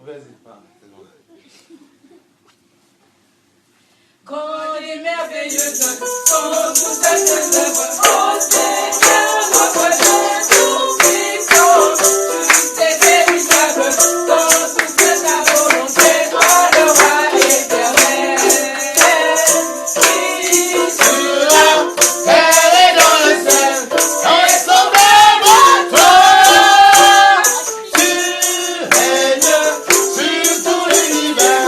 Vas-y, c'est bon. Quand il est merveilleux, quand tout tes œuvres, oh Seigneur, notre Dieu tout-puissant, tu es véritable, dans toute ta volonté, toi le roi éternel. Qui sur la terre et dans le ciel, est sauvé mon toi, tu règnes sur tout l'univers.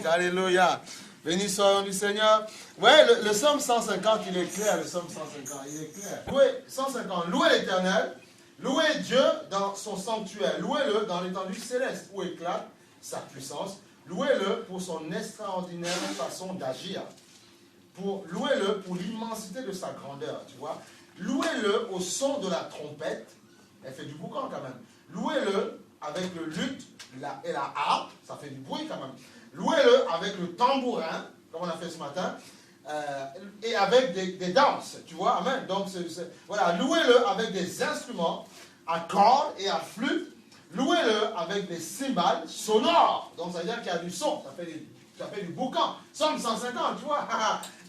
Alléluia. Béni soit le nom du Seigneur. Ouais, le psaume 150, il est clair, le psaume 150, il est clair. Louez, 150, louez l'Éternel, louez Dieu dans son sanctuaire, louez-le dans l'étendue céleste où éclate sa puissance, louez-le pour son extraordinaire façon d'agir, louez-le pour l'immensité de sa grandeur, tu vois. Louez-le au son de la trompette, elle fait du boucan quand même. Louez-le avec le luth et la harpe, ça fait du bruit quand même. Louez-le avec le tambourin, comme on a fait ce matin, et avec des danses, tu vois, amen. Donc, voilà, louez-le avec des instruments à cordes et à flûte. Louez-le avec des cymbales sonores. Donc, ça veut dire qu'il y a du son, ça fait du boucan. Somme 150, tu vois.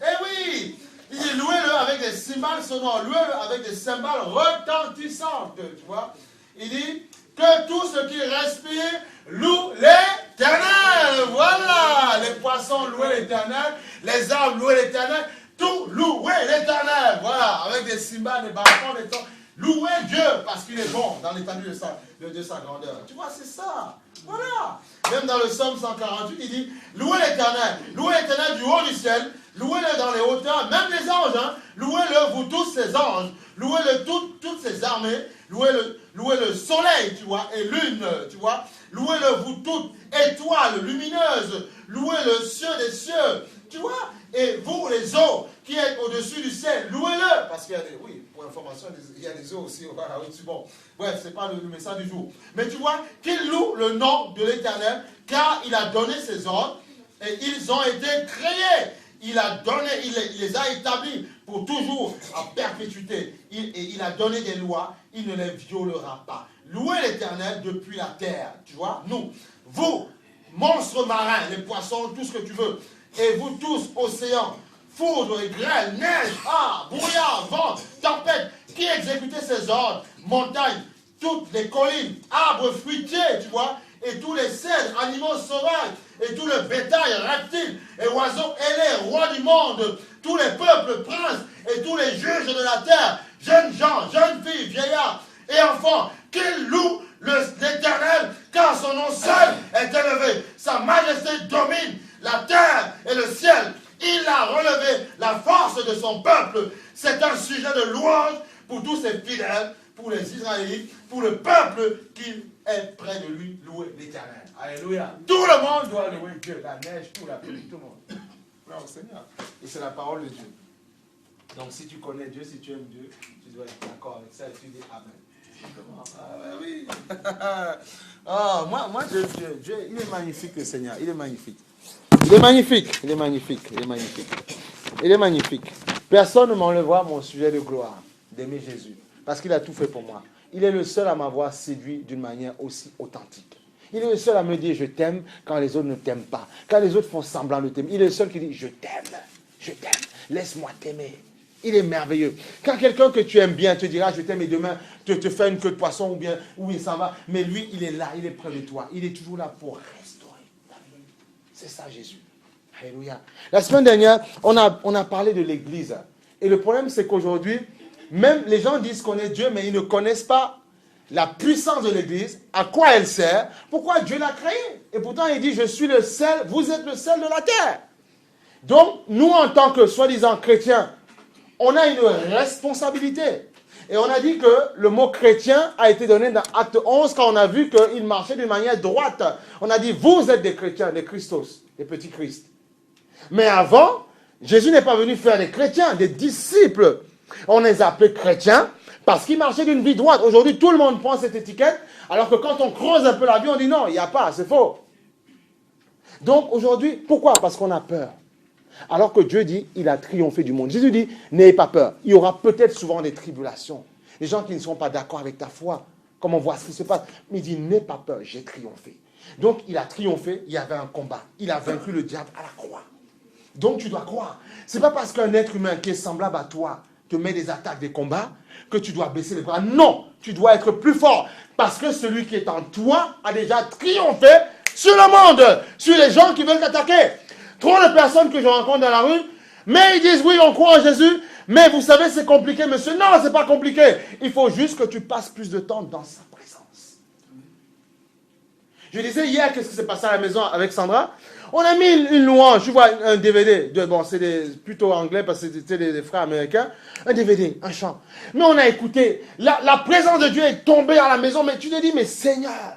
Eh oui! Il dit louez-le avec des cymbales sonores, louez-le avec des cymbales retentissantes, tu vois. Il dit que tout ce qui respire loue l'Éternel. Voilà, les poissons louez l'Éternel, les arbres louez l'Éternel, tout louez l'Éternel. Voilà, avec des cymbales, des bâtons, des temps. Louez Dieu parce qu'il est bon dans l'étendue de sa grandeur. Tu vois, c'est ça. Voilà. Même dans le psaume 148, il dit louez l'Éternel du haut du ciel, louez-le dans les hauteurs, même les anges, hein. Louez-le, vous tous ces anges, louez-le toutes ces armées, louez le soleil, tu vois, et lune, tu vois, louez-le, vous toutes étoiles lumineuses, louez le cieux des cieux, tu vois, et vous les eaux qui êtes au-dessus du ciel, louez-le, parce parce qu'il y a des... Oui, pour information, il y a des eaux aussi. Voilà, oui, bon. Bref, ce n'est pas le message du jour. Mais tu vois, qu'il loue le nom de l'Éternel, car il a donné ses ordres, et ils ont été créés. Il a donné, il les a établis pour toujours, en perpétuité. Et il a donné des lois, il ne les violera pas. Louez l'Éternel depuis la terre. Tu vois, nous, vous, monstres marins, les poissons, tout ce que tu veux, et vous tous, océans, foudre et grêle, neige, brouillard, vent, tempête, qui exécutez ces ordres, montagnes, toutes les collines, arbres fruitiers, tu vois, et tous les cèdres, animaux sauvages, et tout le bétail, reptiles, et oiseaux ailés, rois du monde, tous les peuples, princes, et tous les juges de la terre, jeunes gens, jeunes filles, vieillards, et enfants, qu'ils louent l'Éternel, car son nom seul est élevé. Sa majesté domine la terre et le ciel. Il a relevé la force de son peuple. C'est un sujet de louange pour tous ses fidèles, pour les Israélites, pour le peuple qui est près de lui, louer l'Éternel. Alléluia. Tout le monde doit louer Dieu. La neige, tout, la pluie, tout le monde. Gloire au Seigneur. Et c'est la parole de Dieu. Donc si tu connais Dieu, si tu aimes Dieu, tu dois être d'accord avec ça et tu dis Amen. Oui. Moi j'aime Dieu. Dieu, il est magnifique le Seigneur. Il est magnifique. Il est magnifique. Il est magnifique. Il est magnifique. Il est magnifique. Personne ne m'enlèvera mon sujet de gloire, d'aimer Jésus. Parce qu'il a tout fait pour moi. Il est le seul à m'avoir séduit d'une manière aussi authentique. Il est le seul à me dire je t'aime quand les autres ne t'aiment pas. Quand les autres font semblant de t'aimer. Il est le seul qui dit je t'aime, laisse-moi t'aimer. Il est merveilleux. Quand quelqu'un que tu aimes bien te dira je t'aime et demain te fait une queue de poisson ou bien où il s'en va, mais lui il est là, il est près de toi. Il est toujours là pour restaurer ta vie. C'est ça Jésus. Alléluia. La semaine dernière, on a parlé de l'Église. Et le problème c'est qu'aujourd'hui, même les gens disent qu'on est Dieu, mais ils ne connaissent pas la puissance de l'Église, à quoi elle sert, pourquoi Dieu l'a créée. Et pourtant, il dit, je suis le sel, vous êtes le sel de la terre. Donc, nous, en tant que soi-disant chrétiens, on a une responsabilité. Et on a dit que le mot chrétien a été donné dans Acte 11 quand on a vu qu'il marchait d'une manière droite. On a dit, vous êtes des chrétiens, des Christos, des petits Christ. Mais avant, Jésus n'est pas venu faire des chrétiens, des disciples. On les appelait chrétiens parce qu'ils marchaient d'une vie droite. Aujourd'hui, tout le monde prend cette étiquette, alors que quand on creuse un peu la vie, on dit non, il n'y a pas, c'est faux. Donc aujourd'hui, pourquoi? Parce qu'on a peur. Alors que Dieu dit, il a triomphé du monde. Jésus dit, n'ayez pas peur. Il y aura peut-être souvent des tribulations. Des gens qui ne seront pas d'accord avec ta foi. Comme on voit ce qui se passe. Mais il dit, n'aie pas peur, j'ai triomphé. Donc il a triomphé, il y avait un combat. Il a vaincu le diable à la croix. Donc tu dois croire. Ce n'est pas parce qu'un être humain qui est semblable à toi te met des attaques, des combats, que tu dois baisser les bras. Non, tu dois être plus fort. Parce que celui qui est en toi a déjà triomphé sur le monde, sur les gens qui veulent t'attaquer. Trop de personnes que je rencontre dans la rue, mais ils disent oui, on croit en Jésus, mais vous savez, c'est compliqué, monsieur. Non, c'est pas compliqué. Il faut juste que tu passes plus de temps dans sa présence. Je disais hier, qu'est-ce qui s'est passé à la maison avec Sandra? On a mis une louange, tu vois, un DVD, bon, c'est plutôt anglais parce que c'était des frères américains, un DVD, un chant. Mais on a écouté, la présence de Dieu est tombée à la maison, mais tu te dis, mais Seigneur,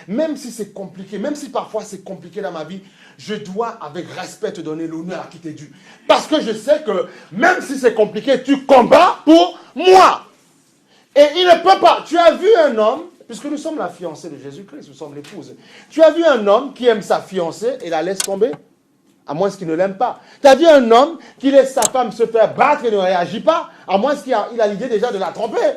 même si c'est compliqué, même si parfois c'est compliqué dans ma vie, je dois avec respect te donner l'honneur qui t'est dû. Parce que je sais que même si c'est compliqué, tu combats pour moi. Et il ne peut pas. Tu as vu un homme, puisque nous sommes la fiancée de Jésus-Christ, nous sommes l'épouse. Tu as vu un homme qui aime sa fiancée et la laisse tomber? À moins qu'il ne l'aime pas. Tu as vu un homme qui laisse sa femme se faire battre et ne réagit pas? À moins qu'il a l'idée déjà de la tromper.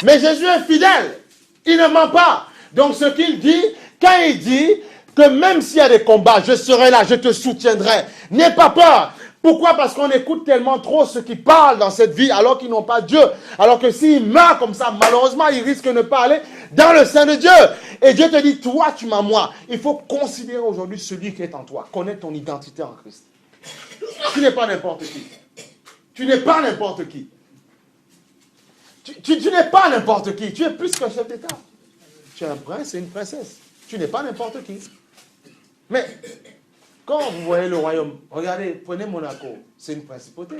Mais Jésus est fidèle. Il ne ment pas. Donc ce qu'il dit, quand il dit que même s'il y a des combats, je serai là, je te soutiendrai. N'aie pas peur. Pourquoi? Parce qu'on écoute tellement trop ceux qui parlent dans cette vie alors qu'ils n'ont pas Dieu. Alors que s'ils meurent comme ça, malheureusement, ils risquent de ne pas aller dans le sein de Dieu. Et Dieu te dit, toi, tu m'as moi. Il faut considérer aujourd'hui celui qui est en toi. Connaître ton identité en Christ. Tu n'es pas n'importe qui. Tu n'es pas n'importe qui. Tu n'es pas n'importe qui. Tu es plus qu'un chef d'État. Tu es un prince et une princesse. Tu n'es pas n'importe qui. Mais quand vous voyez le royaume, regardez, prenez Monaco, c'est une principauté.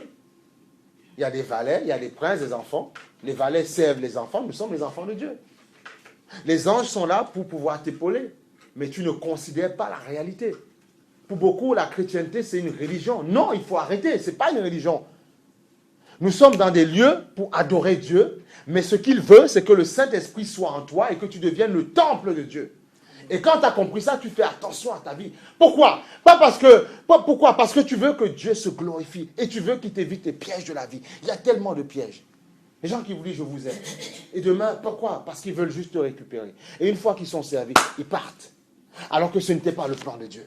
Il y a des valets, il y a des princes, des enfants. Les valets servent les enfants, nous sommes les enfants de Dieu. Les anges sont là pour pouvoir t'épauler, mais tu ne considères pas la réalité. Pour beaucoup, la chrétienté, c'est une religion. Non, il faut arrêter, ce n'est pas une religion. Nous sommes dans des lieux pour adorer Dieu, mais ce qu'il veut, c'est que le Saint-Esprit soit en toi et que tu deviennes le temple de Dieu. Et quand tu as compris ça, tu fais attention à ta vie. Pourquoi? Pourquoi? Parce que tu veux que Dieu se glorifie et tu veux qu'il t'évite les pièges de la vie. Il y a tellement de pièges. Les gens qui vous disent « je vous aime ». Et demain, pourquoi? Parce qu'ils veulent juste te récupérer. Et une fois qu'ils sont servis, ils partent. Alors que ce n'était pas le plan de Dieu.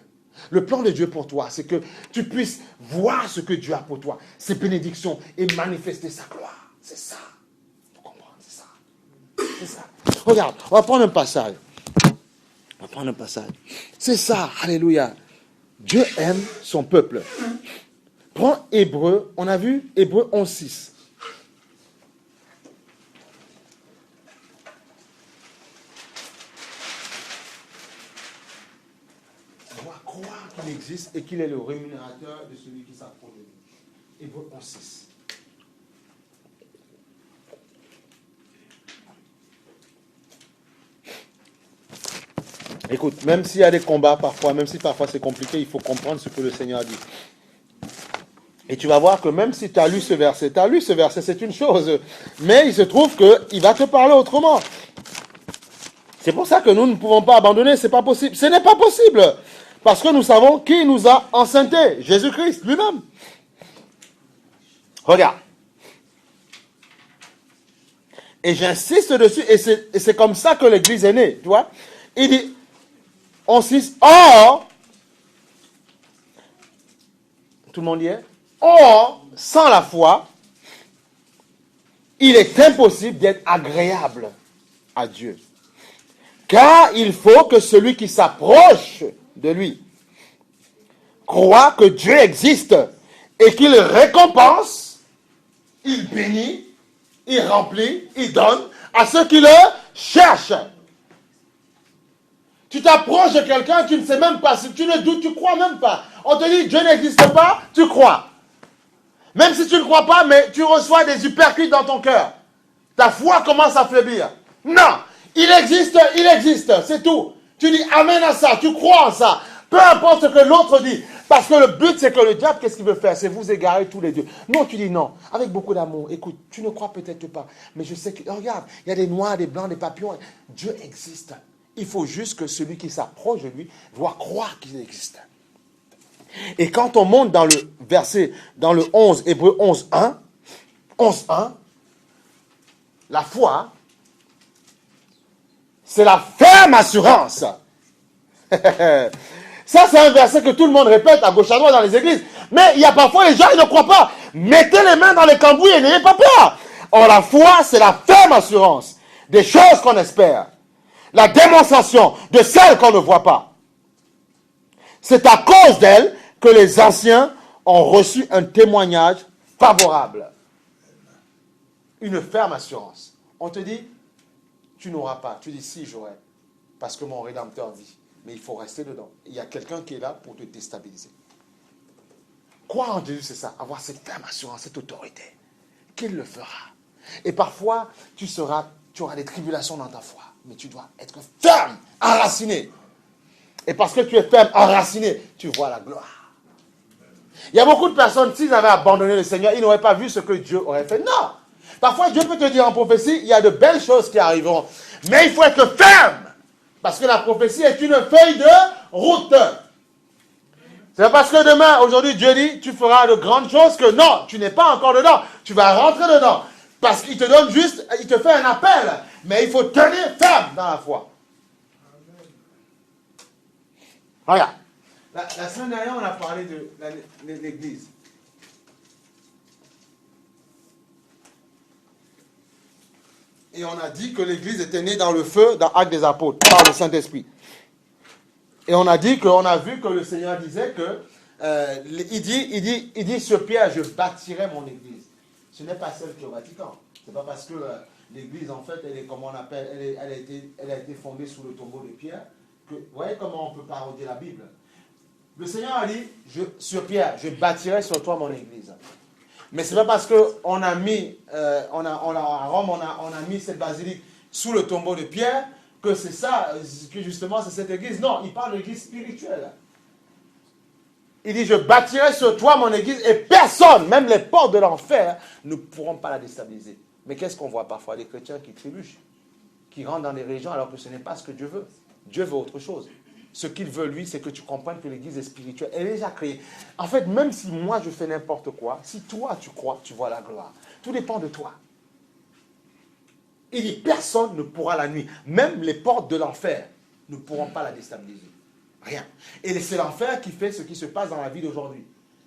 Le plan de Dieu pour toi, c'est que tu puisses voir ce que Dieu a pour toi, ses bénédictions, et manifester sa gloire. C'est ça. Il faut comprendre, c'est ça. C'est ça. Regarde, on va prendre un passage. C'est ça, alléluia. Dieu aime son peuple. Prends Hébreu, on a vu Hébreu 11:6. On doit croire qu'il existe et qu'il est le rémunérateur de celui qui s'approche de lui. Hébreu 11:6. Écoute, même s'il y a des combats parfois, même si parfois c'est compliqué, il faut comprendre ce que le Seigneur dit. Et tu vas voir que même si tu as lu ce verset, c'est une chose. Mais il se trouve qu'il va te parler autrement. C'est pour ça que nous ne pouvons pas abandonner, c'est pas possible. Ce n'est pas possible. Parce que nous savons qui nous a enceintés. Jésus-Christ lui-même. Regarde. Et j'insiste dessus, et c'est comme ça que l'Église est née, tu vois. Il dit, 11:6, or, tout le monde y est? Or, sans la foi, il est impossible d'être agréable à Dieu. Car il faut que celui qui s'approche de lui croit que Dieu existe et qu'il récompense, il bénit, il remplit, il donne à ceux qui le cherchent. Tu t'approches de quelqu'un, tu ne sais même pas, si tu ne doutes, tu ne crois même pas. On te dit Dieu n'existe pas, tu crois. Même si tu ne crois pas, mais tu reçois des uppercuts dans ton cœur. Ta foi commence à faiblir. Non, il existe, c'est tout. Tu dis amen à ça, tu crois en ça. Peu importe ce que l'autre dit. Parce que le but, c'est que le diable, qu'est-ce qu'il veut faire? C'est vous égarer tous les deux. Non, tu dis non, avec beaucoup d'amour. Écoute, tu ne crois peut-être pas, mais je sais que, regarde, il y a des noirs, des blancs, des papillons. Dieu existe. Il faut juste que celui qui s'approche de lui doit croire qu'il existe. Et quand on monte dans le verset, dans le 11, Hébreu 11:1, la foi, c'est la ferme assurance. Ça, c'est un verset que tout le monde répète à gauche à droite dans les églises. Mais il y a parfois les gens, ils ne croient pas. Mettez les mains dans les cambouis et n'ayez pas peur. Or, la foi, c'est la ferme assurance des choses qu'on espère. La démonstration de celles qu'on ne voit pas. C'est à cause d'elle que les anciens ont reçu un témoignage favorable. Une ferme assurance. On te dit, tu n'auras pas. Tu dis, si, j'aurai. Parce que mon Rédempteur dit. Mais il faut rester dedans. Il y a quelqu'un qui est là pour te déstabiliser. Croire en Jésus, c'est ça. Avoir cette ferme assurance, cette autorité. Qu'il le fera. Et parfois, tu auras des tribulations dans ta foi. Mais tu dois être ferme, enraciné. Et parce que tu es ferme, enraciné, tu vois la gloire. Il y a beaucoup de personnes, s'ils avaient abandonné le Seigneur, ils n'auraient pas vu ce que Dieu aurait fait. Non. Parfois, Dieu peut te dire en prophétie, il y a de belles choses qui arriveront. Mais il faut être ferme. Parce que la prophétie est une feuille de route. C'est parce que demain, aujourd'hui, Dieu dit, tu feras de grandes choses que non, tu n'es pas encore dedans. Tu vas rentrer dedans. Parce qu'il te donne juste, il te fait un appel. Mais il faut tenir ferme dans la foi. Regarde. La semaine dernière, on a parlé de l'Église. Et on a dit que l'Église était née dans le feu, dans Actes des Apôtres, par le Saint-Esprit. Et on a dit qu'on a vu que le Seigneur disait que, il dit sur Pierre, je bâtirai mon Église. Ce n'est pas celle qui est au Vatican. C'est pas parce que l'Église, en fait, elle est, comment on appelle, elle a été fondée sous le tombeau de Pierre, que, vous voyez comment on peut parodier la Bible. Le Seigneur a dit, sur Pierre, je bâtirai sur toi mon Église. Mais ce n'est pas parce qu'on a mis, à Rome, on a mis cette basilique sous le tombeau de Pierre, que c'est ça, que justement c'est cette église. Non, il parle de l'église spirituelle. Il dit, je bâtirai sur toi mon église et personne, même les portes de l'enfer, ne pourront pas la déstabiliser. Mais qu'est-ce qu'on voit parfois? Des chrétiens qui trébuchent, qui rentrent dans des régions alors que ce n'est pas ce que Dieu veut. Dieu veut autre chose. Ce qu'il veut, lui, c'est que tu comprennes que l'église est spirituelle. Elle est déjà créée. En fait, même si moi je fais n'importe quoi, si toi tu crois, tu vois la gloire. Tout dépend de toi. Il dit, personne ne pourra la nuire. Même les portes de l'enfer ne pourront pas la déstabiliser. Rien. Et c'est l'enfer qui fait ce qui se passe dans la vie d'aujourd'hui.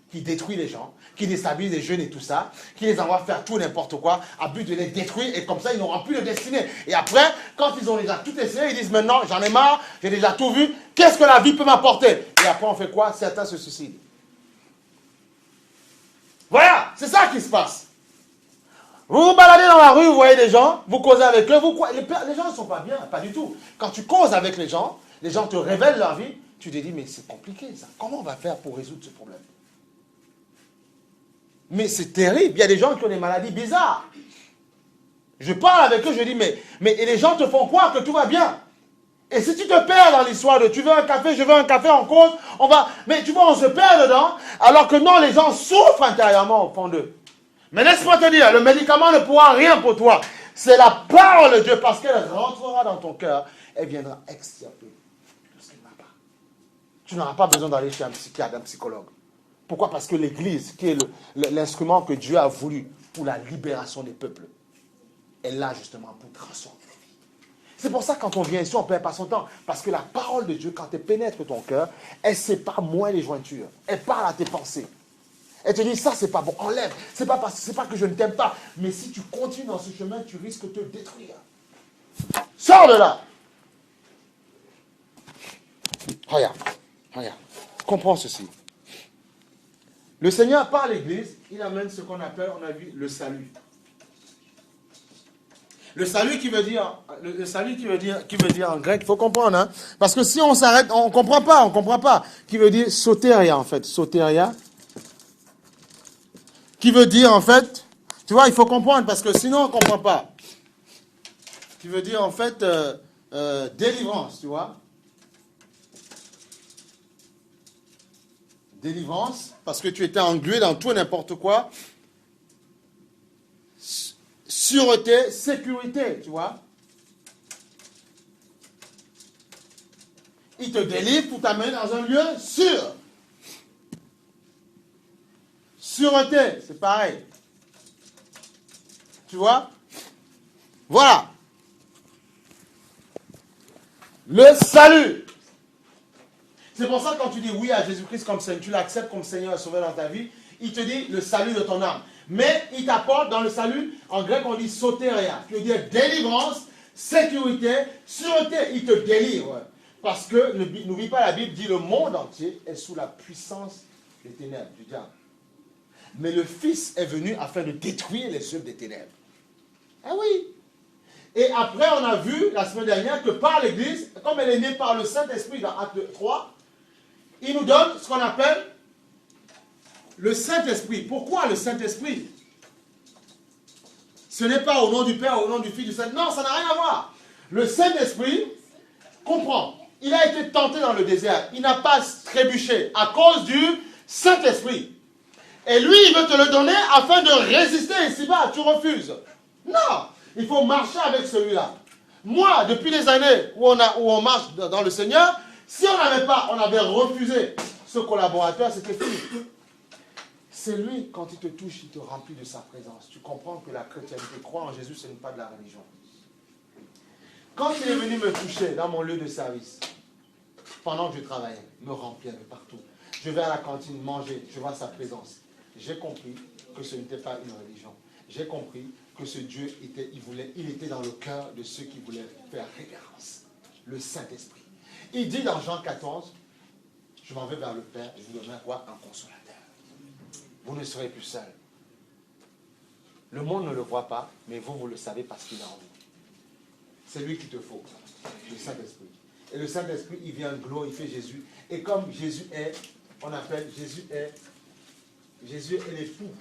Qui détruit les gens, qui déstabilise les jeunes et tout ça, qui les envoie faire tout n'importe quoi, à but de les détruire, et comme ça, ils n'auront plus de destinée. Et après, quand ils ont déjà tout essayé, ils disent maintenant, j'en ai marre, j'ai déjà tout vu, qu'est-ce que la vie peut m'apporter? Et après, on fait quoi? Certains se suicident. Voilà, c'est ça qui se passe. Vous vous baladez dans la rue, vous voyez des gens, vous causez avec eux, les gens ne sont pas bien, pas du tout. Quand tu causes avec les gens te révèlent leur vie, tu te dis, mais c'est compliqué ça. Comment on va faire pour résoudre ce problème? Mais c'est terrible. Il y a des gens qui ont des maladies bizarres. Je parle avec eux, je dis, mais et les gens te font croire que tout va bien. Et si tu te perds dans l'histoire de tu veux un café, je veux un café en cause, mais tu vois, on se perd dedans, alors que non, les gens souffrent intérieurement au fond d'eux. Mais laisse-moi te dire, le médicament ne pourra rien pour toi. C'est la parole de Dieu, parce qu'elle rentrera dans ton cœur, elle viendra extirper tout ce qui ne va pas. Tu n'auras pas besoin d'aller chez un psychiatre, un psychologue. Pourquoi? Parce que l'Église, qui est l'instrument que Dieu a voulu pour la libération des peuples, est là justement pour transformer les vies. C'est pour ça que quand on vient ici, on ne perd pas son temps. Parce que la parole de Dieu, quand elle pénètre ton cœur, elle ne sépare moins les jointures. Elle parle à tes pensées. Elle te dit, ça c'est pas bon, enlève. C'est pas que je ne t'aime pas. Mais si tu continues dans ce chemin, tu risques de te détruire. Sors de là. Regarde. Comprends ceci. Le Seigneur, par l'Église, il amène ce qu'on appelle, on a vu, le salut. Le salut qui veut dire en grec, il faut comprendre, hein, parce que si on s'arrête, on ne comprend pas, qui veut dire soteria en fait, soteria, qui veut dire en fait, tu vois, il faut comprendre, parce que sinon on ne comprend pas, qui veut dire en fait délivrance, tu vois. Délivrance, parce que tu étais englué dans tout et n'importe quoi. Sûreté, sécurité, tu vois. Il te délivre pour t'amener dans un lieu sûr. Sûreté, c'est pareil. Tu vois? Voilà. Le salut. C'est pour ça que quand tu dis oui à Jésus-Christ comme Seigneur, tu l'acceptes comme Seigneur et Sauveur dans ta vie, il te dit le salut de ton âme. Mais il t'apporte dans le salut, en grec on dit soteria, qui veut dire délivrance, sécurité, sûreté, il te délivre. Parce que, n'oublie pas, la Bible dit le monde entier est sous la puissance des ténèbres, du diable. Mais le Fils est venu afin de détruire les œuvres des ténèbres. Ah oui. Et après on a vu la semaine dernière que par l'Église, comme elle est née par le Saint-Esprit dans Acte 3, il nous donne ce qu'on appelle le Saint-Esprit. Pourquoi le Saint-Esprit? Ce n'est pas au nom du Père, au nom du Fils, du Saint. Non, ça n'a rien à voir. Le Saint-Esprit comprend. Il a été tenté dans le désert. Il n'a pas trébuché à cause du Saint-Esprit. Et lui, il veut te le donner afin de résister ici-bas. Tu refuses. Non, il faut marcher avec celui-là. Moi, depuis des années où on marche dans le Seigneur, si on avait refusé ce collaborateur, c'était fini. C'est lui, quand il te touche, il te remplit de sa présence. Tu comprends que la chrétienté, croire en Jésus, ce n'est pas de la religion. Quand il est venu me toucher dans mon lieu de service, pendant que je travaillais, me remplir de partout, je vais à la cantine manger, je vois sa présence. J'ai compris que ce n'était pas une religion. J'ai compris que ce Dieu il était dans le cœur de ceux qui voulaient faire révérence. Le Saint-Esprit. Il dit dans Jean 14, je m'en vais vers le Père, je vous donnerai quoi? Un consolateur. Vous ne serez plus seul. Le monde ne le voit pas, mais vous le savez parce qu'il est en vous. C'est lui qu'il te faut, le Saint-Esprit. Et le Saint-Esprit, il vient glorifier Jésus. Et comme Jésus est, on appelle Jésus est l'époux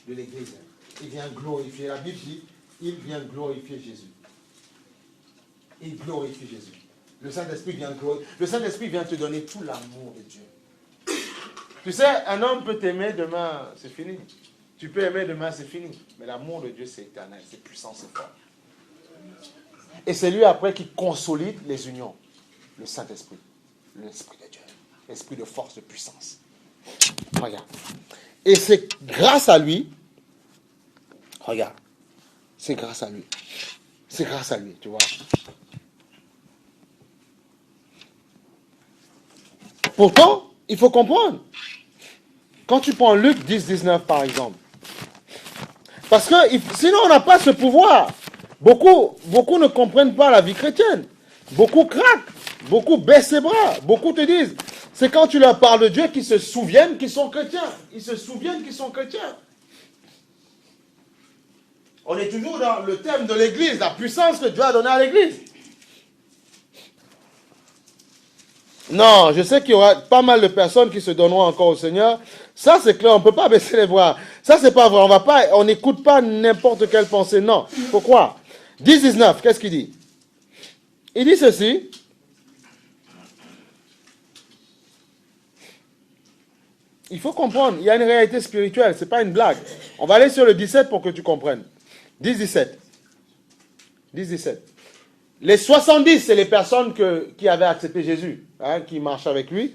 de l'Église. Il vient glorifier. La Bible dit, il vient glorifier Jésus. Il glorifie Jésus. Le Saint-Esprit vient glorifier. Le Saint-Esprit vient te donner tout l'amour de Dieu. Tu sais, un homme peut t'aimer demain, c'est fini. Tu peux aimer demain, c'est fini. Mais l'amour de Dieu, c'est éternel, c'est puissant, c'est fort. Et c'est lui après qui consolide les unions. Le Saint-Esprit. L'Esprit de Dieu. L'Esprit de force, de puissance. Regarde. Et c'est grâce à lui. Regarde. C'est grâce à lui. C'est grâce à lui, tu vois. Pourtant, il faut comprendre. Quand tu prends Luc 10, 19 par exemple. Parce que sinon on n'a pas ce pouvoir. Beaucoup ne comprennent pas la vie chrétienne. Beaucoup craquent. Beaucoup baissent les bras. Beaucoup te disent. C'est quand tu leur parles de Dieu qu'ils se souviennent qu'ils sont chrétiens. Ils se souviennent qu'ils sont chrétiens. On est toujours dans le thème de l'église. La puissance que Dieu a donnée à l'église. Non, je sais qu'il y aura pas mal de personnes qui se donneront encore au Seigneur. Ça, c'est clair, on ne peut pas baisser les bras. Ça, c'est pas vrai. On n'écoute pas n'importe quelle pensée. Non. Pourquoi? 10-19, qu'est-ce qu'il dit? Il dit ceci. Il faut comprendre, il y a une réalité spirituelle, ce n'est pas une blague. On va aller sur le 17 pour que tu comprennes. 10-17. 10-17. Les 70, c'est les personnes qui avaient accepté Jésus, qui marchaient avec lui.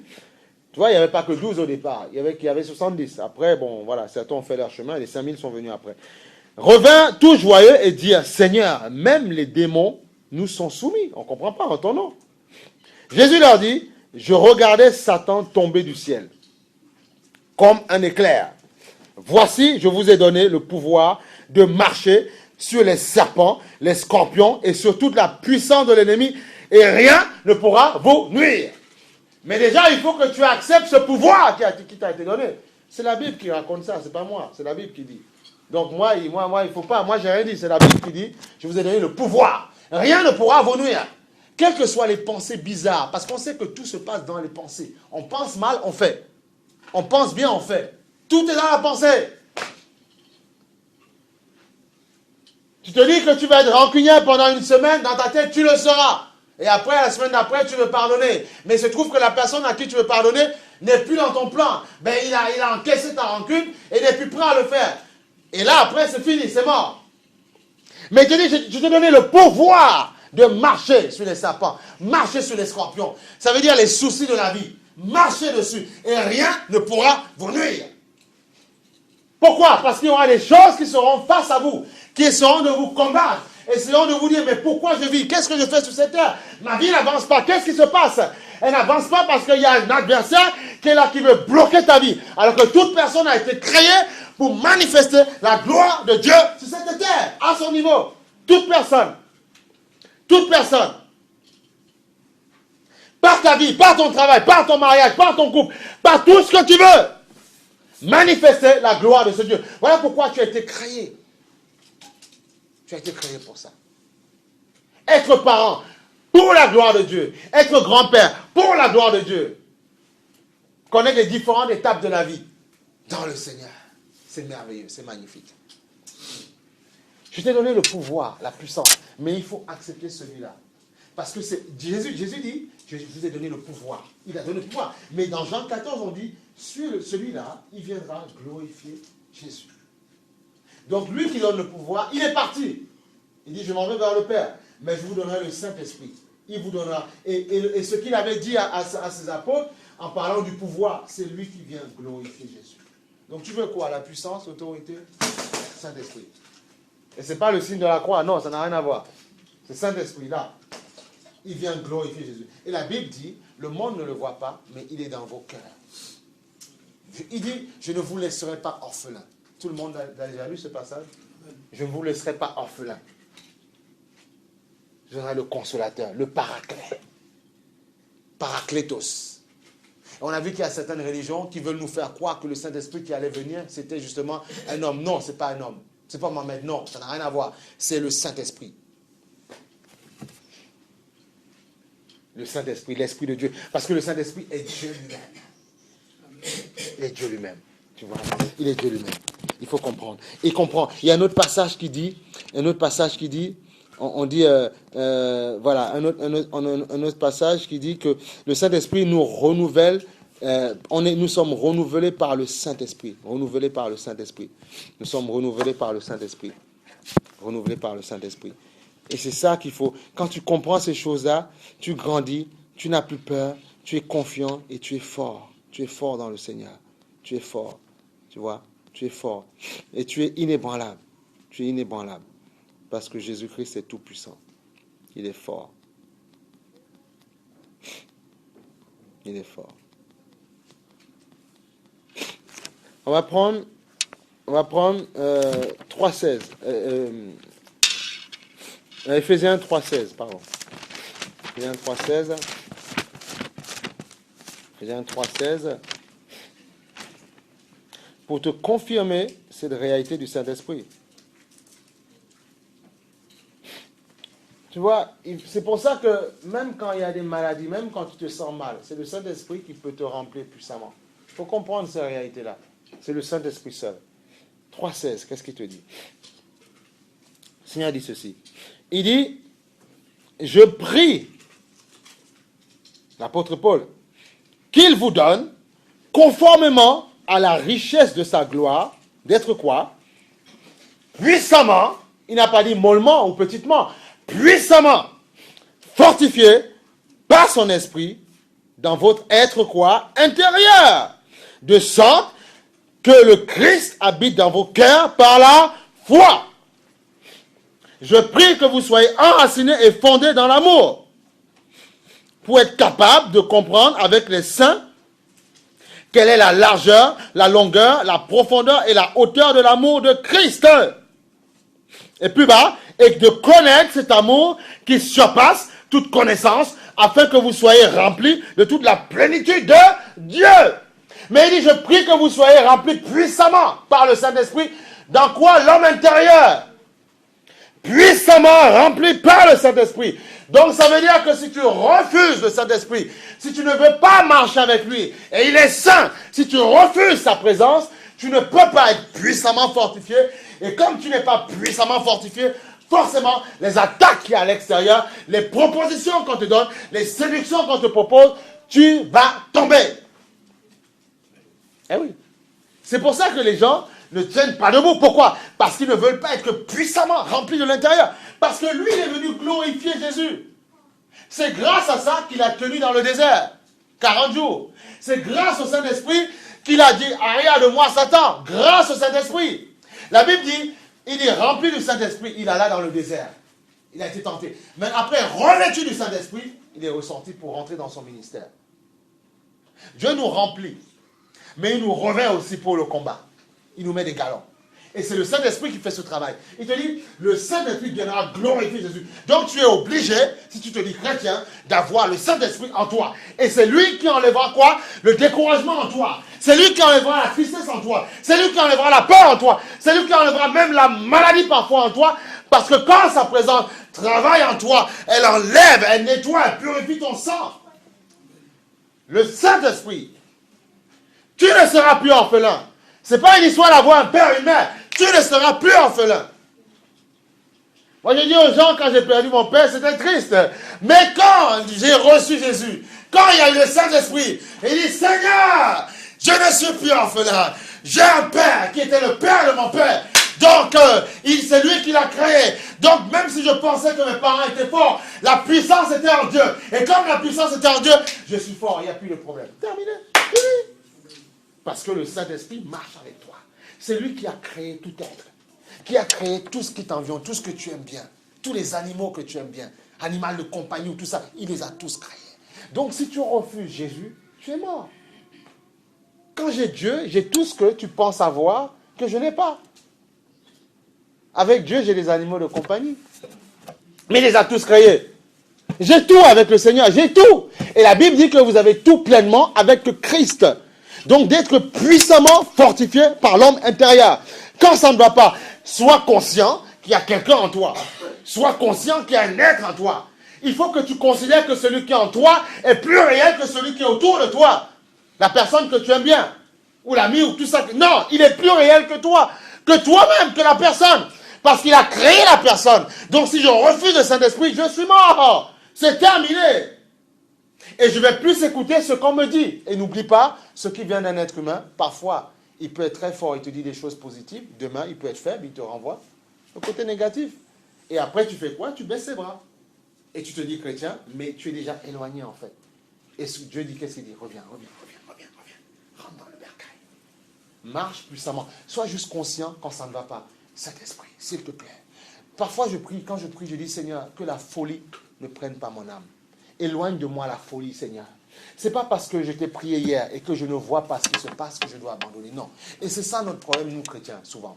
Tu vois, il n'y avait pas que 12 au départ, il y avait 70. Après, bon, voilà, certains ont fait leur chemin, les 5000 sont venus après. Revint tout joyeux et dit, Seigneur, même les démons nous sont soumis. On ne comprend pas en ton nom. Jésus leur dit, je regardais Satan tomber du ciel, comme un éclair. Voici, je vous ai donné le pouvoir de marcher sur les serpents, les scorpions et sur toute la puissance de l'ennemi, et rien ne pourra vous nuire. Mais déjà, il faut que tu acceptes ce pouvoir qui t'a été donné. C'est la Bible qui raconte ça, c'est pas moi, c'est la Bible qui dit. Donc moi, il faut pas, moi j'ai rien dit, c'est la Bible qui dit, je vous ai donné le pouvoir. Rien ne pourra vous nuire. Quelles que soient les pensées bizarres, parce qu'on sait que tout se passe dans les pensées. On pense mal, on fait. On pense bien, on fait. Tout est dans la pensée. Tu te dis que tu vas être rancunier pendant une semaine, dans ta tête, tu le seras. Et après, la semaine d'après, tu veux pardonner. Mais il se trouve que la personne à qui tu veux pardonner n'est plus dans ton plan. Ben, il a encaissé ta rancune et n'est plus prêt à le faire. Et là, après, c'est fini, c'est mort. Mais je te dis, je t'ai donné le pouvoir de marcher sur les serpents, marcher sur les scorpions. Ça veut dire les soucis de la vie. Marchez dessus et rien ne pourra vous nuire. Pourquoi? Parce qu'il y aura des choses qui seront face à vous, qui essaieront de vous combattre, essaieront de vous dire, mais pourquoi je vis? Qu'est-ce que je fais sur cette terre? Ma vie n'avance pas. Qu'est-ce qui se passe? Elle n'avance pas parce qu'il y a un adversaire qui est là, qui veut bloquer ta vie. Alors que toute personne a été créée pour manifester la gloire de Dieu sur cette terre, à son niveau. Toute personne. Toute personne. Par ta vie, par ton travail, par ton mariage, par ton couple, par tout ce que tu veux. Manifester la gloire de ce Dieu. Voilà pourquoi tu as été créé. Tu as été créé pour ça. Être parent pour la gloire de Dieu. Être grand-père pour la gloire de Dieu. Connaître les différentes étapes de la vie dans le Seigneur. C'est merveilleux, c'est magnifique. Je t'ai donné le pouvoir, la puissance, mais il faut accepter celui-là. Parce que Jésus dit, je vous ai donné le pouvoir. Il a donné le pouvoir. Mais dans Jean 14, on dit, celui-là, il viendra glorifier Jésus. Donc lui qui donne le pouvoir, il est parti. Il dit, je m'en vais vers le Père, mais je vous donnerai le Saint-Esprit. Il vous donnera. Et ce qu'il avait dit à ses apôtres, en parlant du pouvoir, c'est lui qui vient glorifier Jésus. Donc tu veux quoi? La puissance, l'autorité? Saint-Esprit. Et ce n'est pas le signe de la croix, non, ça n'a rien à voir. C'est Saint-Esprit, là. Il vient glorifier Jésus. Et la Bible dit, le monde ne le voit pas, mais il est dans vos cœurs. Il dit, je ne vous laisserai pas orphelin. Tout le monde a déjà lu ce passage? Je ne vous laisserai pas orphelin. Je serai le consolateur, le paraclet. Paraclétos. On a vu qu'il y a certaines religions qui veulent nous faire croire que le Saint-Esprit qui allait venir, c'était justement un homme. Non, ce n'est pas un homme. Ce n'est pas Mohamed, non, ça n'a rien à voir. C'est le Saint-Esprit. Le Saint-Esprit, l'Esprit de Dieu. Parce que le Saint-Esprit est Dieu lui-même. Il est Dieu lui-même. Tu vois, il est Dieu lui-même. Il faut comprendre. Il comprend. Il y a un autre passage qui dit, On dit, voilà, un autre passage qui dit que le Saint-Esprit nous renouvelle. Nous sommes renouvelés par le Saint-Esprit. Renouvelés par le Saint-Esprit. Nous sommes renouvelés par le Saint-Esprit. Renouvelés par le Saint-Esprit. Et c'est ça qu'il faut. Quand tu comprends ces choses-là, tu grandis, tu n'as plus peur, tu es confiant et tu es fort. Tu es fort dans le Seigneur. Tu es fort. Tu vois, tu es fort. Et tu es inébranlable. Tu es inébranlable. Parce que Jésus-Christ est tout puissant. Il est fort. Il est fort. On va prendre 3.16. Éphésiens 3.16, pardon. Éphésiens 3.16. Éphésiens 3.16. Pour te confirmer cette réalité du Saint-Esprit. Tu vois, c'est pour ça que même quand il y a des maladies, même quand tu te sens mal, c'est le Saint-Esprit qui peut te remplir puissamment. Il faut comprendre cette réalité-là. C'est le Saint-Esprit seul. 3.16, qu'est-ce qu'il te dit? Le Seigneur dit ceci. Il dit, je prie, l'apôtre Paul, qu'il vous donne, conformément à la richesse de sa gloire, d'être quoi? Puissamment, il n'a pas dit mollement ou petitement, puissamment, fortifié par son esprit, dans votre être quoi? Intérieur, de sorte que le Christ habite dans vos cœurs par la foi. Je prie que vous soyez enracinés et fondés dans l'amour, pour être capable de comprendre avec les saints quelle est la largeur, la longueur, la profondeur et la hauteur de l'amour de Christ. Et plus bas, et de connaître cet amour qui surpasse toute connaissance, afin que vous soyez remplis de toute la plénitude de Dieu. Mais il dit, je prie que vous soyez remplis puissamment par le Saint-Esprit. Dans quoi? L'homme intérieur. Puissamment rempli par le Saint-Esprit. Donc ça veut dire que si tu refuses le Saint-Esprit, si tu ne veux pas marcher avec lui, et il est saint, si tu refuses sa présence, tu ne peux pas être puissamment fortifié. Et comme tu n'es pas puissamment fortifié, forcément, les attaques qu'il y a à l'extérieur, les propositions qu'on te donne, les séductions qu'on te propose, tu vas tomber. Eh oui. C'est pour ça que les gens ne tiennent pas debout. Pourquoi? Parce qu'ils ne veulent pas être puissamment remplis de l'intérieur. Parce que lui, il est venu glorifier Jésus. C'est grâce à ça qu'il a tenu dans le désert 40 jours. C'est grâce au Saint-Esprit qu'il a dit, arrière de moi Satan. Grâce au Saint-Esprit. La Bible dit, il est rempli du Saint-Esprit. Il alla dans le désert. Il a été tenté. Mais après, revêtu du Saint-Esprit, il est ressorti pour rentrer dans son ministère. Dieu nous remplit. Mais il nous revêt aussi pour le combat. Il nous met des galons. Et c'est le Saint-Esprit qui fait ce travail. Il te dit, le Saint-Esprit viendra glorifier Jésus. Donc tu es obligé, si tu te dis chrétien, d'avoir le Saint-Esprit en toi. Et c'est lui qui enlèvera quoi? Le découragement en toi. C'est lui qui enlèvera la tristesse en toi. C'est lui qui enlèvera la peur en toi. C'est lui qui enlèvera même la maladie parfois en toi. Parce que quand sa présence travaille en toi, elle enlève, elle nettoie, elle purifie ton sang. Le Saint-Esprit. Tu ne seras plus orphelin. Ce n'est pas une histoire d'avoir un père et une mère. Tu ne seras plus orphelin. Moi, je dis aux gens, quand j'ai perdu mon père, c'était triste. Mais quand j'ai reçu Jésus, quand il y a eu le Saint-Esprit, il dit, Seigneur, je ne suis plus orphelin. J'ai un père qui était le père de mon père. Donc, c'est lui qui l'a créé. Donc, même si je pensais que mes parents étaient forts, la puissance était en Dieu. Et comme la puissance était en Dieu, je suis fort, il n'y a plus de problème. Terminé. Oui. Parce que le Saint-Esprit marche avec toi. C'est lui qui a créé tout être. Qui a créé tout ce qui t'envient, tout ce que tu aimes bien. Tous les animaux que tu aimes bien. Animal de compagnie ou tout ça. Il les a tous créés. Donc si tu refuses Jésus, tu es mort. Quand j'ai Dieu, j'ai tout ce que tu penses avoir que je n'ai pas. Avec Dieu, j'ai les animaux de compagnie. Mais il les a tous créés. J'ai tout avec le Seigneur. J'ai tout. Et la Bible dit que vous avez tout pleinement avec le Christ. Donc d'être puissamment fortifié par l'homme intérieur. Quand ça ne va pas, sois conscient qu'il y a quelqu'un en toi. Sois conscient qu'il y a un être en toi. Il faut que tu considères que celui qui est en toi est plus réel que celui qui est autour de toi. La personne que tu aimes bien. Ou l'ami ou tout ça. Non, il est plus réel que toi. Que toi-même, que la personne. Parce qu'il a créé la personne. Donc si je refuse le Saint-Esprit, je suis mort. C'est terminé. Et je ne vais plus écouter ce qu'on me dit. Et n'oublie pas, ce qui vient d'un être humain, parfois, il peut être très fort, il te dit des choses positives. Demain, il peut être faible, il te renvoie au côté négatif. Et après, tu fais quoi? Tu baisses les bras. Et tu te dis chrétien, mais tu es déjà éloigné en fait. Et Dieu dit, qu'est-ce qu'il dit? Reviens. Rentre dans le bercail. Marche puissamment. Sois juste conscient quand ça ne va pas. Saint-Esprit, s'il te plaît. Parfois, je prie, quand je prie, je dis, Seigneur, que la folie ne prenne pas mon âme. Éloigne de moi la folie, Seigneur. Ce n'est pas parce que je t'ai prié hier et que je ne vois pas ce qui se passe que je dois abandonner. Non. Et c'est ça notre problème, nous chrétiens, souvent.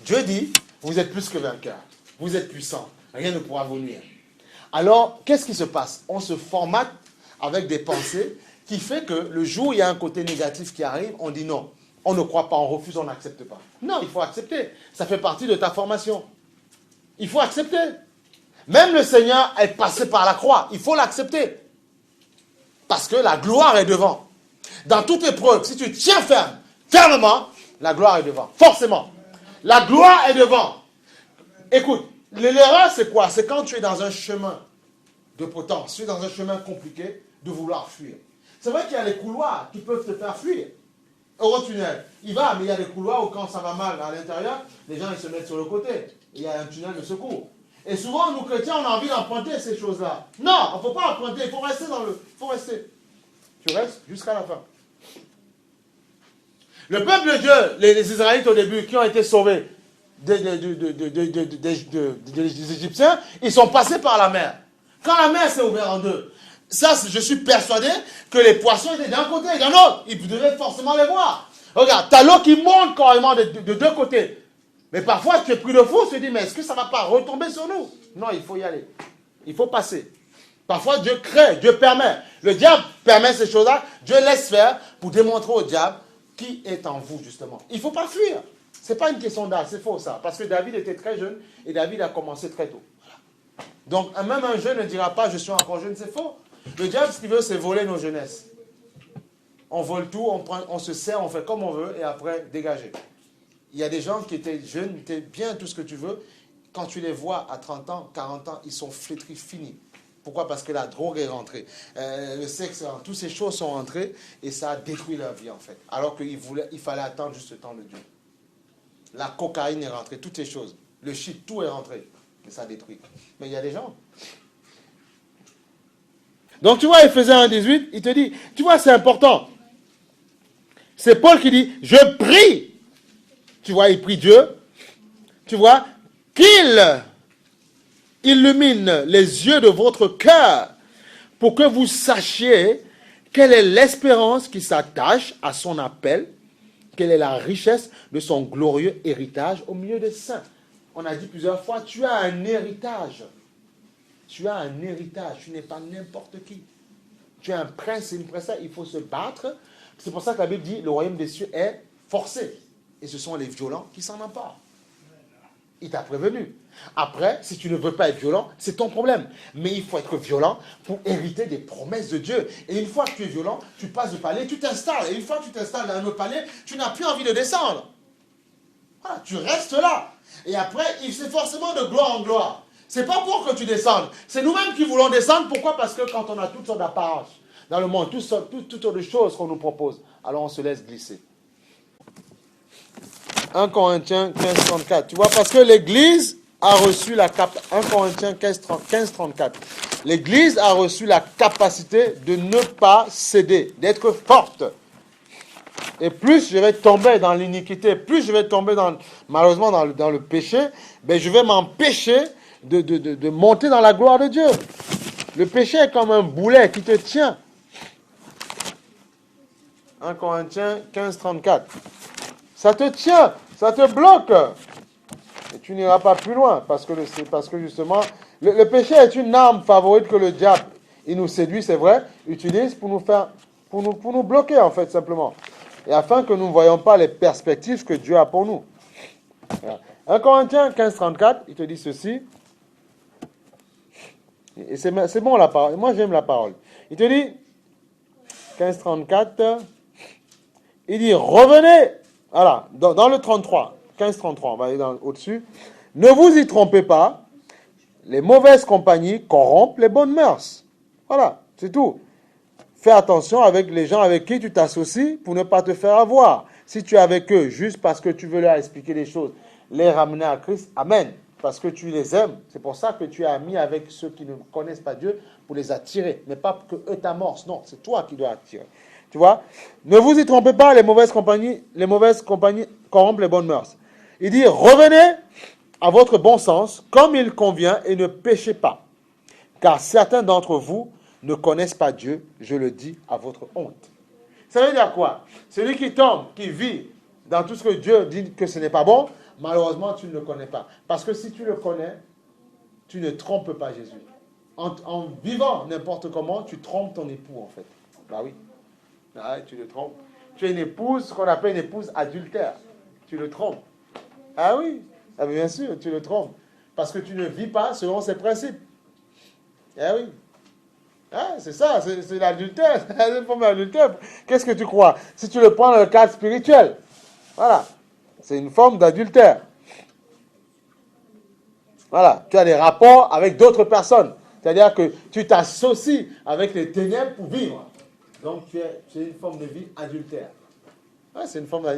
Dieu dit, vous êtes plus que vainqueurs. Vous êtes puissants. Rien ne pourra vous nuire. Alors, qu'est-ce qui se passe? On se formate avec des pensées qui fait que le jour où il y a un côté négatif qui arrive, on dit non. On ne croit pas, on refuse, on n'accepte pas. Non, il faut accepter. Ça fait partie de ta formation. Il faut accepter. Même le Seigneur est passé par la croix. Il faut l'accepter. Parce que la gloire est devant. Dans toute épreuve, si tu tiens fermement, la gloire est devant. Forcément. La gloire est devant. Écoute, l'erreur c'est quoi? C'est quand tu es dans un chemin de potence, tu es dans un chemin compliqué de vouloir fuir. C'est vrai qu'il y a des couloirs qui peuvent te faire fuir. Eurotunnel, il va, mais il y a des couloirs où quand ça va mal à l'intérieur, les gens ils se mettent sur le côté. Et il y a un tunnel de secours. Et souvent, nous chrétiens, on a envie d'emprunter ces choses-là. Non, on ne faut pas emprunter, il faut rester dans le... Il faut rester. Tu restes jusqu'à la fin. Le peuple de Dieu, les Israélites au début, qui ont été sauvés des Égyptiens, ils sont passés par la mer. Quand la mer s'est ouverte en deux, ça, je suis persuadé que les poissons étaient d'un côté et d'un autre. Ils devaient forcément les voir. Regarde, tu as l'eau qui monte carrément de deux côtés. Mais parfois, tu es pris de fou, tu te dis, mais est-ce que ça ne va pas retomber sur nous? Non, il faut y aller. Il faut passer. Parfois, Dieu crée, Dieu permet. Le diable permet ces choses-là. Dieu laisse faire pour démontrer au diable qui est en vous, justement. Il ne faut pas fuir. Ce n'est pas une question d'âge, c'est faux ça. Parce que David était très jeune et David a commencé très tôt. Voilà. Donc, même un jeune ne dira pas, je suis encore jeune, c'est faux. Le diable, ce qu'il veut, c'est voler nos jeunesses. On vole tout, on se sert, on fait comme on veut et après, dégager. Il y a des gens qui étaient jeunes, étaient bien tout ce que tu veux. Quand tu les vois à 30 ans, 40 ans, ils sont flétris, finis. Pourquoi? Parce que la drogue est rentrée. Le sexe, toutes ces choses sont rentrées et ça a détruit leur vie en fait. Alors qu'il fallait attendre juste le temps de Dieu. La cocaïne est rentrée, toutes ces choses. Le shit, tout est rentré. Mais ça détruit. Mais il y a des gens. Donc tu vois, Éphésiens 1,18, il te dit, tu vois, c'est important. C'est Paul qui dit, je prie. Tu vois, il prie Dieu. Tu vois, qu'il illumine les yeux de votre cœur pour que vous sachiez quelle est l'espérance qui s'attache à son appel, quelle est la richesse de son glorieux héritage au milieu des saints. On a dit plusieurs fois, tu as un héritage. Tu as un héritage, tu n'es pas n'importe qui. Tu es un prince et une princesse, il faut se battre. C'est pour ça que la Bible dit, le royaume des cieux est forcé. Et ce sont les violents qui s'en emparent. Il t'a prévenu. Après, si tu ne veux pas être violent, c'est ton problème. Mais il faut être violent pour hériter des promesses de Dieu. Et une fois que tu es violent, tu passes de palier, tu t'installes. Et une fois que tu t'installes dans un autre palier, tu n'as plus envie de descendre. Voilà, tu restes là. Et après, c'est forcément de gloire en gloire. C'est pas pour que tu descendes. C'est nous-mêmes qui voulons descendre. Pourquoi? Parce que quand on a toutes sortes d'apparences dans le monde, toutes sortes de choses qu'on nous propose, alors on se laisse glisser. 1 Corinthiens 15, 34. Tu vois, parce que l'Église a reçu la capacité. 1 Corinthiens 15, 34. L'Église a reçu la capacité de ne pas céder, d'être forte. Et plus je vais tomber dans l'iniquité, plus je vais tomber malheureusement dans le péché, ben je vais m'empêcher de monter dans la gloire de Dieu. Le péché est comme un boulet qui te tient. 1 Corinthiens 15, 34. Ça te tient, ça te bloque. Et tu n'iras pas plus loin, parce que justement, le péché est une arme favorite que le diable, il nous séduit, c'est vrai, utilise pour nous bloquer, en fait, simplement. Et afin que nous ne voyions pas les perspectives que Dieu a pour nous. 1 Corinthiens 15, 34, il te dit ceci. Et c'est bon la parole. Moi, j'aime la parole. Il te dit, 15, 34, il dit, revenez. Voilà, dans le 33. 15:33, on va aller au-dessus. Ne vous y trompez pas, les mauvaises compagnies corrompent les bonnes mœurs. Voilà, c'est tout. Fais attention avec les gens avec qui tu t'associes pour ne pas te faire avoir. Si tu es avec eux juste parce que tu veux leur expliquer des choses, les ramener à Christ, amen, parce que tu les aimes. C'est pour ça que tu es ami avec ceux qui ne connaissent pas Dieu, pour les attirer, mais pas que eux t'amorcent. Non, c'est toi qui dois attirer. Tu vois? Ne vous y trompez pas, les mauvaises compagnies corrompent les bonnes mœurs. Il dit, revenez à votre bon sens, comme il convient, et ne péchez pas. Car certains d'entre vous ne connaissent pas Dieu, je le dis à votre honte. Ça veut dire quoi? Celui qui tombe, qui vit dans tout ce que Dieu dit que ce n'est pas bon, malheureusement, tu ne le connais pas. Parce que si tu le connais, tu ne trompes pas Jésus. En vivant n'importe comment, tu trompes ton époux, en fait. Bah oui. Ah, tu le trompes. Tu es une épouse, ce qu'on appelle une épouse adultère. Tu le trompes. Ah oui. Ah, bien sûr, tu le trompes. Parce que tu ne vis pas selon ses principes. Ah oui. Ah, c'est ça, c'est l'adultère. C'est une forme d'adultère. Qu'est-ce que tu crois? Si tu le prends dans le cadre spirituel. Voilà. C'est une forme d'adultère. Voilà. Tu as des rapports avec d'autres personnes. C'est-à-dire que tu t'associes avec les ténèbres pour vivre. Donc, tu es une forme de vie adultère. Ouais, c'est une forme d'adultère.